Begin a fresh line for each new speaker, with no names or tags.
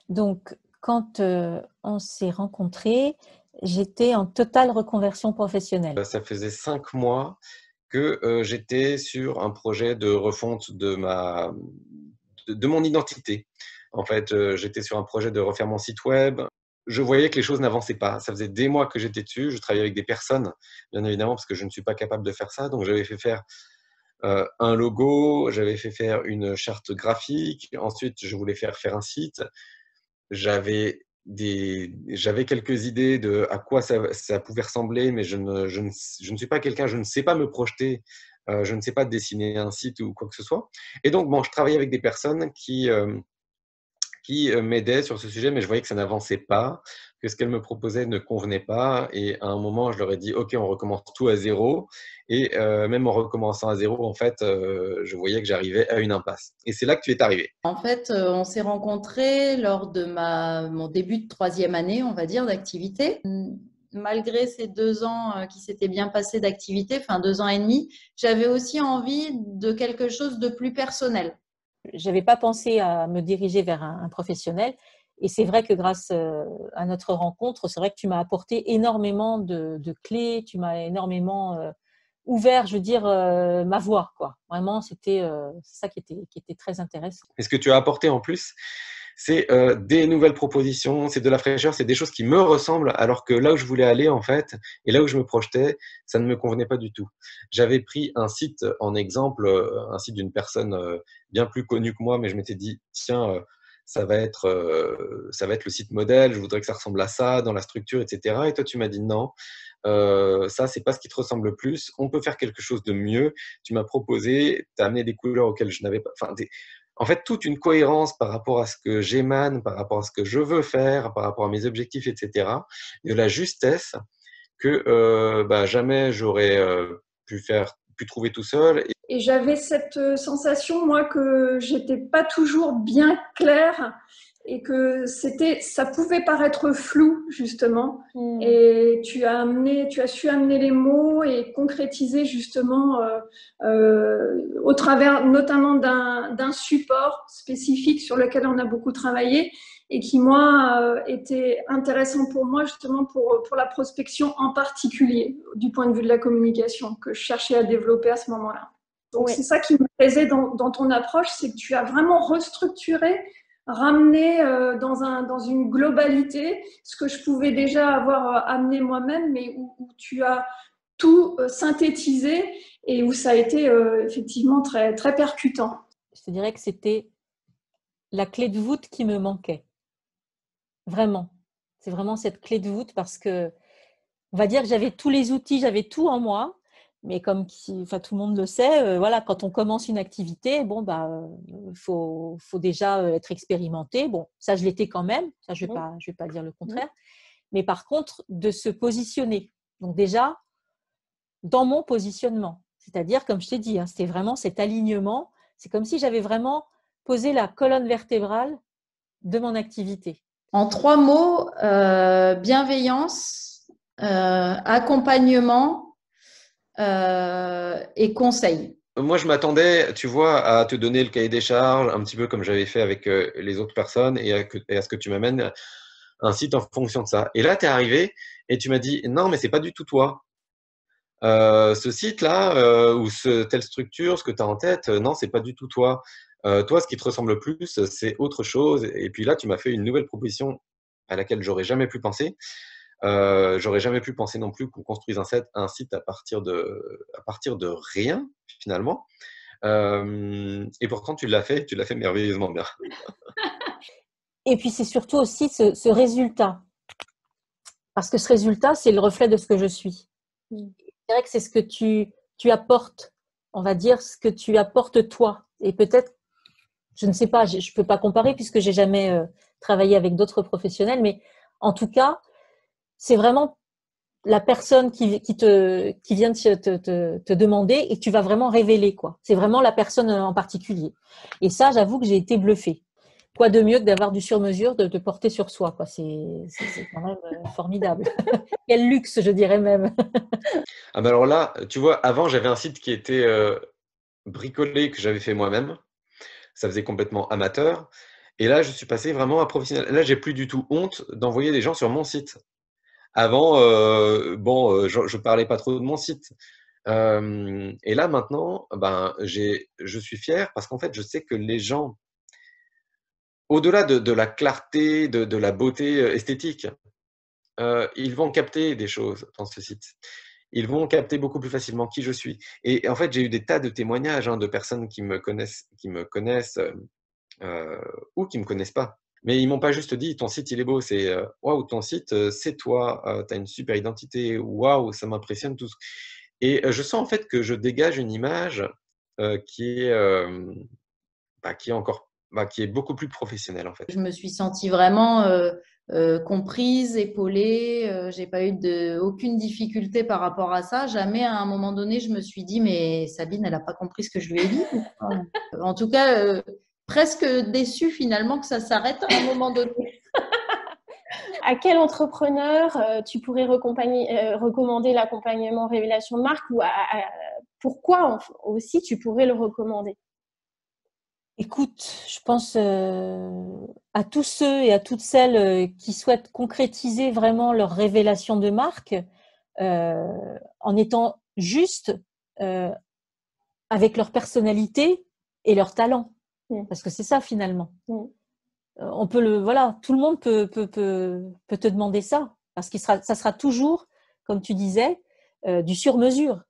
Donc, quand on s'est rencontrés, j'étais en totale reconversion professionnelle.
Ça faisait 5 mois que j'étais sur un projet de refonte de mon identité. En fait, j'étais sur un projet de refaire mon site web. Je voyais que les choses n'avançaient pas. Ça faisait des mois que j'étais dessus. Je travaillais avec des personnes, bien évidemment, parce que je ne suis pas capable de faire ça. Donc, j'avais fait faire un logo, j'avais fait faire une charte graphique. Ensuite, je voulais faire un site. J'avais quelques idées de à quoi ça pouvait ressembler, mais je ne suis pas quelqu'un, je ne sais pas me projeter, je ne sais pas dessiner un site ou quoi que ce soit. Et donc, bon, je travaillais avec des personnes qui m'aidaient sur ce sujet, mais je voyais que ça n'avançait pas, que ce qu'elles me proposaient ne convenait pas. Et à un moment, je leur ai dit, OK, on recommence tout à zéro. Et même en recommençant à zéro, en fait, je voyais que j'arrivais à une impasse. Et c'est là que tu es arrivé.
En fait, on s'est rencontrés lors de mon début de troisième année, on va dire, d'activité. Malgré ces 2 ans qui s'étaient bien passés d'activité, enfin 2 ans et demi, j'avais aussi envie de quelque chose de plus personnel.
Je n'avais pas pensé à me diriger vers un professionnel. Et c'est vrai que grâce à notre rencontre, c'est vrai que tu m'as apporté énormément de clés, tu m'as énormément ouvert, je veux dire, ma voie, quoi. Vraiment, c'était ça qui était très intéressant.
Et ce que tu as apporté en plus, c'est des nouvelles propositions, c'est de la fraîcheur, c'est des choses qui me ressemblent, alors que là où je voulais aller, en fait, et là où je me projetais, ça ne me convenait pas du tout. J'avais pris un site en exemple, un site d'une personne bien plus connue que moi, mais je m'étais dit, tiens, ça va être le site modèle, je voudrais que ça ressemble à ça, dans la structure, etc. Et toi, tu m'as dit non, ça, c'est pas ce qui te ressemble le plus, on peut faire quelque chose de mieux. Tu m'as proposé, tu as amené des couleurs auxquelles je n'avais pas, enfin, en fait, toute une cohérence par rapport à ce que j'émane, par rapport à ce que je veux faire, par rapport à mes objectifs, etc. De la justesse que jamais j'aurais pu trouver tout seul.
Et j'avais cette sensation, moi, que j'étais pas toujours bien claire et que ça pouvait paraître flou, justement. Et tu as su amener les mots et concrétiser, justement, au travers notamment d'un support spécifique sur lequel on a beaucoup travaillé et qui, moi, était intéressant pour moi, justement, pour la prospection en particulier, du point de vue de la communication, que je cherchais à développer à ce moment-là. Donc, c'est ça qui me plaisait dans ton approche, c'est que tu as vraiment restructuré, ramené dans une globalité ce que je pouvais déjà avoir amené moi-même, mais où tu as tout synthétisé et où ça a été effectivement très, très percutant.
Je te dirais que c'était la clé de voûte qui me manquait. Vraiment. C'est vraiment cette clé de voûte parce que, on va dire que j'avais tous les outils, j'avais tout en moi. Mais comme tout le monde le sait, voilà, quand on commence une activité, bon, faut déjà être expérimenté. Bon, ça, je l'étais quand même. Ça, je vais pas dire le contraire. Mais par contre, de se positionner. Donc déjà, dans mon positionnement. C'est-à-dire, comme je t'ai dit, c'était vraiment cet alignement. C'est comme si j'avais vraiment posé la colonne vertébrale de mon activité.
En 3 mots, bienveillance, accompagnement et conseil.
Moi, je m'attendais, tu vois, à te donner le cahier des charges, un petit peu comme j'avais fait avec les autres personnes, et à ce que tu m'amènes un site en fonction de ça. Et là, tu es arrivé et tu m'as dit, non, mais c'est pas du tout toi. Ce site-là, ou telle structure, ce que tu as en tête, non, c'est pas du tout toi. Toi, ce qui te ressemble le plus, c'est autre chose. Et puis là, tu m'as fait une nouvelle proposition à laquelle j'aurais jamais pu penser. J'aurais jamais pu penser non plus qu'on construise un site à partir de rien, finalement. Et pourtant, tu l'as fait merveilleusement bien.
Et puis, c'est surtout aussi ce résultat. Parce que ce résultat, c'est le reflet de ce que je suis. C'est vrai que c'est ce que tu apportes, on va dire, ce que tu apportes toi. Et peut-être, je ne sais pas, je ne peux pas comparer puisque j'ai jamais travaillé avec d'autres professionnels, mais en tout cas, c'est vraiment la personne qui vient te demander et tu vas vraiment révéler, quoi. C'est vraiment la personne en particulier. Et ça, j'avoue que j'ai été bluffée. Quoi de mieux que d'avoir du sur-mesure, de te porter sur soi, quoi. C'est quand même formidable. Quel luxe, je dirais même.
Ah ben alors là, tu vois, avant, j'avais un site qui était bricolé, que j'avais fait moi-même. Ça faisait complètement amateur. Et là, je suis passé vraiment à professionnel. Là, j'ai plus du tout honte d'envoyer des gens sur mon site. Avant, je parlais pas trop de mon site. Et là, maintenant, je suis fier parce qu'en fait, je sais que les gens, au-delà de la clarté, de la beauté esthétique, ils vont capter des choses dans ce site. Ils vont capter beaucoup plus facilement qui je suis. Et en fait, j'ai eu des tas de témoignages de personnes qui me connaissent ou qui me connaissent pas. Mais ils m'ont pas juste dit ton site il est beau, c'est waouh, ton site c'est toi, tu as une super identité, waouh, ça m'impressionne tout. Et je sens en fait que je dégage une image qui est qui est beaucoup plus professionnelle en fait.
Je me suis sentie vraiment comprise, épaulée. J'ai pas eu aucune difficulté par rapport à ça. Jamais à un moment donné, je me suis dit mais Sabine, elle n'a pas compris ce que je lui ai dit. En tout cas, presque déçue finalement que ça s'arrête à un moment donné.
À quel entrepreneur tu pourrais recommander l'accompagnement révélation de marque ou pourquoi aussi tu pourrais le recommander?
Écoute, je pense à tous ceux et à toutes celles qui souhaitent concrétiser vraiment leur révélation de marque en étant juste avec leur personnalité et leur talent. Parce que c'est ça finalement. On peut tout le monde peut te demander ça parce ça sera toujours, comme tu disais, du sur-mesure.